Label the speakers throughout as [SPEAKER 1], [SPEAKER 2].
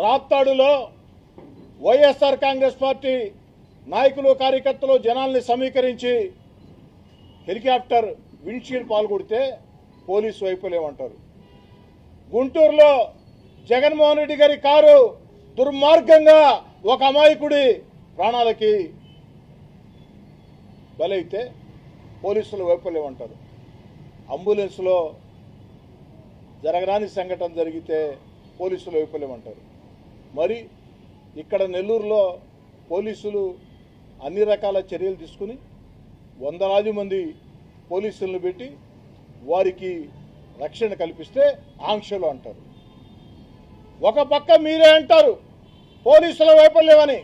[SPEAKER 1] రాప్తాడులో YSR Congress party నాయకులు కార్యకర్తలు జనాల్ని సమీకరించి హెలికాప్టర్ విండ్షీల్డ్ పాల్గొడితే పోలీసు వైపులేమంటారు. గుంటూరులో జగన్మోహన్ రెడ్డి గారి కారు దుర్మార్గంగా ఒక అమాయకుడి ప్రాణాలకి బలైతే పోలీసులు వైపులేమంటారు. అంబులెన్స్లో జరగరాని సంఘటన జరిగితే పోలీసులు వైపులేమంటారు. మరి ఇక్కడ నెల్లూరులో పోలీసులు అన్ని రకాల చర్యలు తీసుకుని వందలాది మంది పోలీసులను పెట్టి వారికి రక్షణ కల్పిస్తే ఆంక్షలు అంటారు. ఒక పక్క మీరే అంటారు పోలీసుల వైఫల్యమని,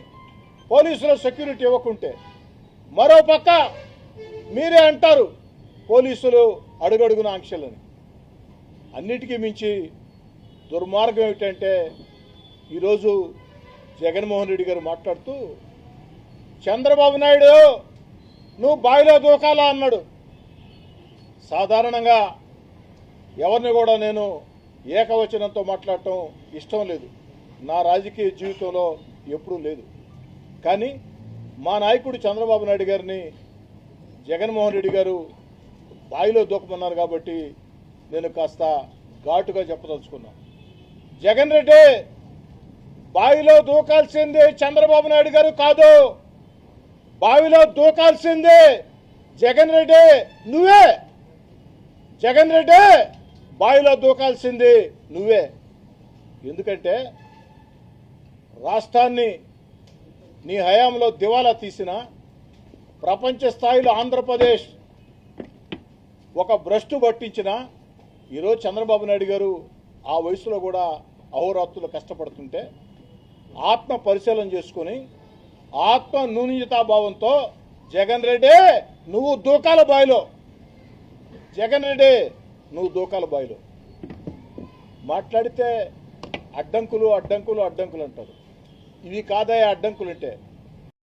[SPEAKER 1] పోలీసుల సెక్యూరిటీ ఇవ్వకుంటే, మరో పక్క మీరే అంటారు పోలీసులు అడుగడుగున ఆంక్షలని. అన్నిటికీ మించి దుర్మార్గం ఏమిటంటే ఈరోజు జగన్మోహన్ రెడ్డి గారు మాట్లాడుతూ చంద్రబాబు నాయుడు నువ్వు బావిలో దూకాలా అన్నాడు. సాధారణంగా ఎవరిని కూడా నేను ఏకవచనంతో మాట్లాడటం ఇష్టం లేదు, నా రాజకీయ జీవితంలో ఎప్పుడూ లేదు. కానీ మా నాయకుడు చంద్రబాబు నాయుడు గారిని జగన్మోహన్ రెడ్డి గారు బావిలో దూకమన్నారు కాబట్టి నేను కాస్త ఘాటుగా చెప్పదలుచుకున్నాను. జగన్ రెడ్డి బావిలో దూకాల్సింది చంద్రబాబు నాయుడు గారు కాదు, బావిలో దూకాల్సింది జగన్ రెడ్డి నువ్వే. జగన్ రెడ్డి బావిలో దూకాల్సింది నువ్వే. ఎందుకంటే రాష్ట్రాన్ని నీ హయాంలో దివాలా తీసిన, ప్రపంచ స్థాయిలో ఆంధ్రప్రదేశ్ ఒక భ్రష్టు పట్టించిన ఈరోజు చంద్రబాబు నాయుడు గారు ఆ వయసులో కూడా అహోరాత్రులు కష్టపడుతుంటే ఆత్మ పరిశీలన చేసుకుని ఆత్మ న్యూనతాభావంతో జగన్ రెడ్డి నువ్వు దూకాల బావిలో, జగన్ రెడ్డి నువ్వు దూకాల బావిలో మాట్లాడితే అడ్డంకులు అడ్డంకులు అడ్డంకులు అంటారు. ఇవి కాదయా అడ్డంకులు అంటే